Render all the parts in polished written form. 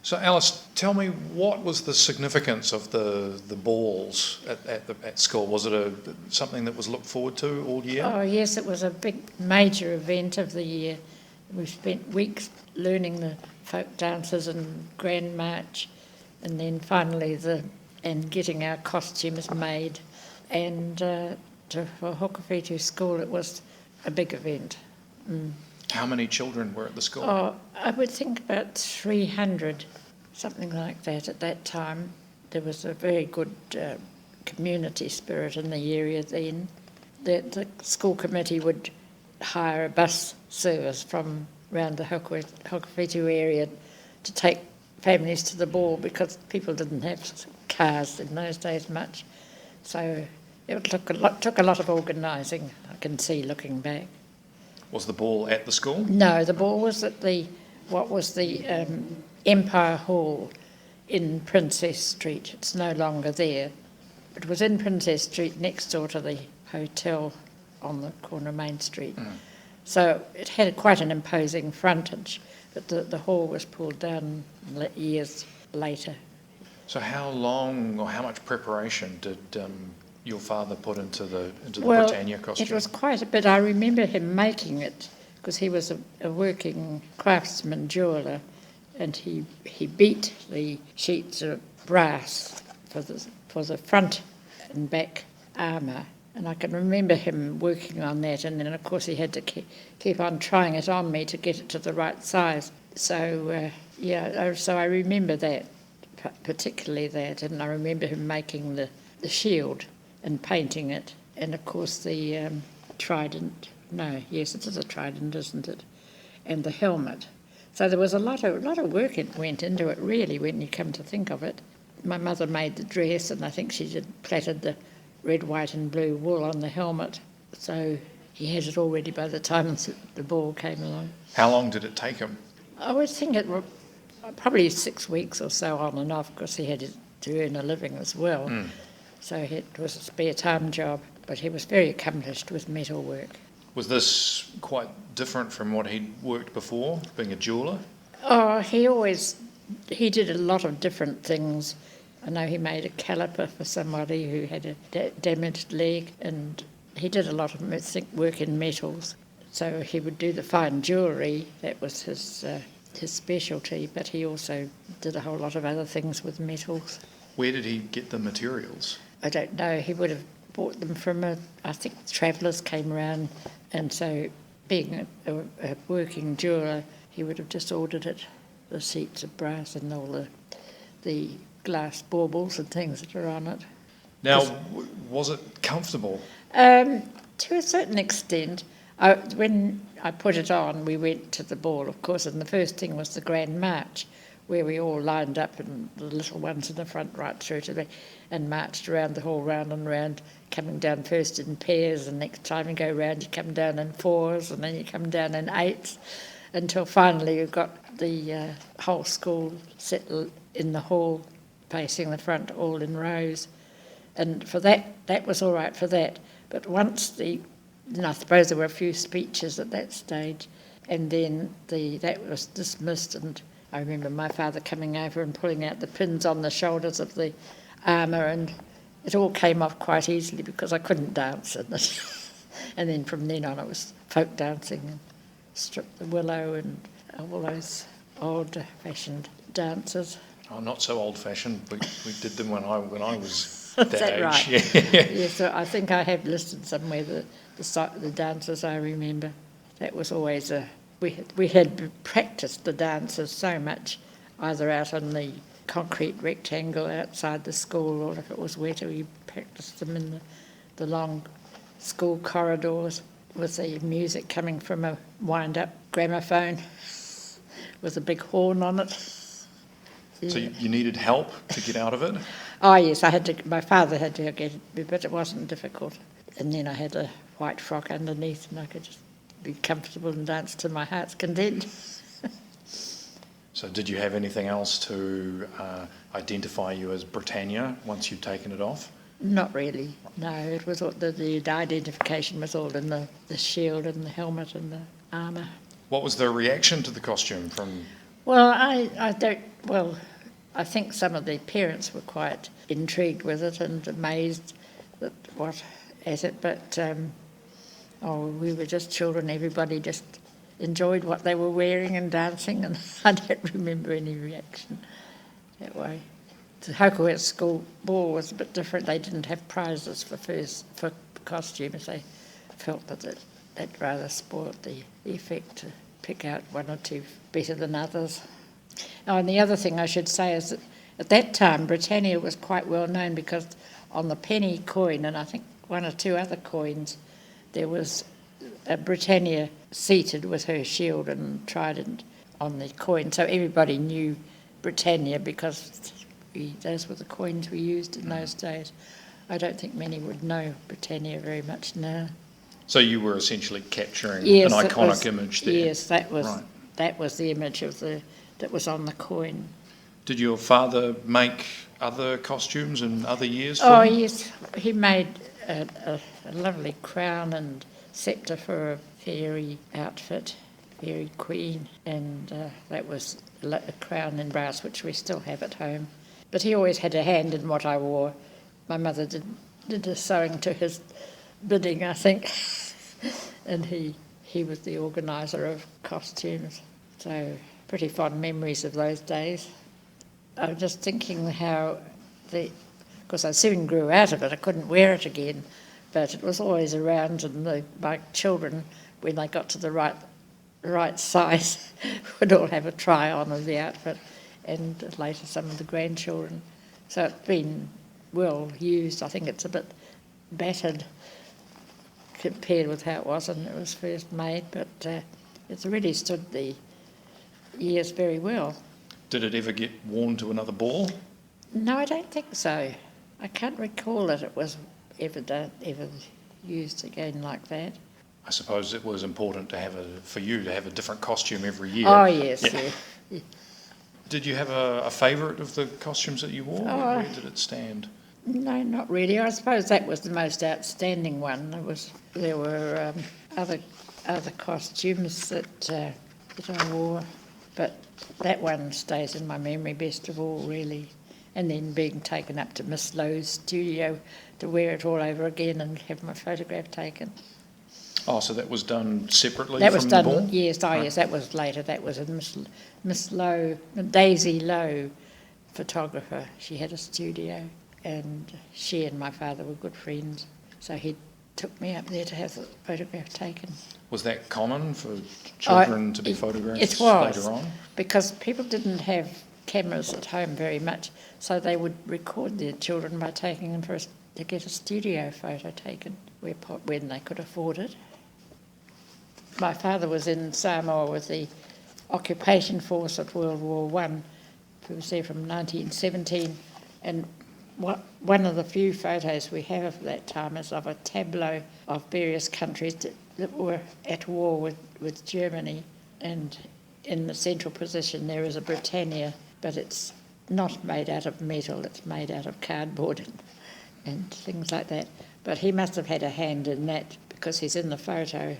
So Alice, tell me, what was the significance of the balls at school? Was it something that was looked forward to all year? Oh yes, it was a big major event of the year. We spent weeks learning the folk dances and grand march, and then finally getting our costumes made. And for Hokowhitu school, it was a big event. How many children were at the school? Oh, I would think about 300, something like that at that time. There was a very good community spirit in the area then. The school committee would hire a bus service from around the Hokowhitu area to take families to the ball, because people didn't have cars in those days much. So it took a lot of organising, I can see looking back. Was the ball at the school? No, the ball was at the Empire Hall in Princess Street. It's no longer there. It was in Princess Street, next door to the hotel on the corner of Main Street. So it had quite an imposing frontage, but the hall was pulled down years later. So how long or how much preparation did your father put into the Britannia costume? It was quite a bit. I remember him making it because he was a working craftsman jeweller, and he beat the sheets of brass for the front and back armour. And I can remember him working on that, and then of course he had to keep on trying it on me to get it to the right size. So so I remember that, particularly that, and I remember him making the shield and painting it, and of course the trident. No, yes, it is a trident, isn't it? And the helmet. So there was a lot of work it went into it, really, when you come to think of it. My mother made the dress, and I think she plaited the red, white and blue wool on the helmet. So he had it all ready by the time the ball came along. How long did it take him? I would think it was probably 6 weeks or so on and off, because he had to earn a living as well. So it was a spare time job, but he was very accomplished with metal work. Was this quite different from what he'd worked before, being a jeweller? Oh, he did a lot of different things. I know he made a caliper for somebody who had a damaged leg, and he did a lot of work in metals. So he would do the fine jewellery, that was his specialty, but he also did a whole lot of other things with metals. Where did he get the materials? I don't know, he would have bought them from I think travellers came around, and so being a working jeweller, he would have just ordered it, the sheets of brass and all the glass baubles and things that are on it. Now, was it comfortable? To a certain extent. When I put it on, we went to the ball, of course, and the first thing was the Grand March, where we all lined up, and the little ones in the front right through to the, and marched around the hall, round and round, coming down first in pairs, and next time you go round you come down in fours, and then you come down in eights, until finally you got the whole school settled in the hall, facing the front, all in rows. And for that was all right for that. But once I suppose there were a few speeches at that stage, and then that was dismissed, and I remember my father coming over and pulling out the pins on the shoulders of the armour, and it all came off quite easily because I couldn't dance in it. And then from then on it was folk dancing and strip the willow and all those old-fashioned dances. Oh, not so old-fashioned. We did them when I was that that age. Right? Yeah, so I think I have listed somewhere the dances I remember. That was always we had practised the dances so much, either out on the concrete rectangle outside the school, or if it was wetter, we practised them in the long school corridors with the music coming from a wind-up gramophone with a big horn on it. Yeah. So you needed help to get out of it? Oh yes, my father had to get it, but it wasn't difficult. And then I had a white frock underneath, and I could just be comfortable and dance to my heart's content. So did you have anything else to identify you as Britannia once you'd taken it off? Not really, no. It was all, the identification was all in the shield and the helmet and the armour. What was the reaction to the costume from... Well, I don't Well, I think some of the parents were quite intrigued with it and amazed at it, but we were just children. Everybody just enjoyed what they were wearing and dancing, and I don't remember any reaction that way. The Haukohe school ball was a bit different. They didn't have prizes for costumes. They felt that that rather spoiled the effect to pick out one or two better than others. Oh, and the other thing I should say is that at that time Britannia was quite well known, because on the penny coin and I think one or two other coins there was a Britannia seated with her shield and trident on the coin. So everybody knew Britannia because those were the coins we used in those days. I don't think many would know Britannia very much now. So you were essentially capturing Yes, an iconic image there. Yes, that was Right. that was the image that was on the coin. Did your father make other costumes in other years for Oh you? yes, he made a lovely crown and sceptre for a fairy outfit, fairy queen, and that was a crown in brass which we still have at home. But he always had a hand in what I wore. My mother did the sewing to his bidding, I think, and he was the organiser of costumes. So pretty fond memories of those days. I was just thinking how because I soon grew out of it, I couldn't wear it again, but it was always around, and my children, when they got to the right size, would all have a try on of the outfit, and later some of the grandchildren. So it's been well used. I think it's a bit battered compared with how it was when it was first made, but it's really stood the years very well. Did it ever get worn to another ball? No, I don't think so. I can't recall that it was ever used again like that. I suppose it was important for you to have a different costume every year. Oh yes, yeah. Did you have a favourite of the costumes that you wore? Oh. Where did it stand? No, not really. I suppose that was the most outstanding one. There were other costumes that I wore, but that one stays in my memory best of all, really. And then being taken up to Miss Lowe's studio to wear it all over again and have my photograph taken. Oh, so that was done separately That from was the done, ball? yes, Right. yes, that was later. That was a Miss Lowe, Daisy Lowe, photographer. She had a studio, and she and my father were good friends. So he took me up there to have the photograph taken. Was that common for children to be photographed It was, later on? because people didn't have cameras at home very much, so they would record their children by taking them to get a studio photo taken when they could afford it. My father was in Samoa with the occupation force at World War One. He was there from 1917, and one of the few photos we have of that time is of a tableau of various countries that were at war with Germany, and in the central position there is a Britannia, but it's not made out of metal, it's made out of cardboard and things like that. But he must have had a hand in that, because he's in the photo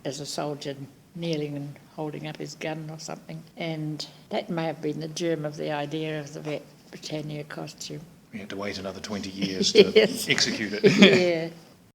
as a soldier kneeling and holding up his gun or something, and that may have been the germ of the idea of the Britannia costume. We had to wait another 20 years to Yes. execute it. Yeah.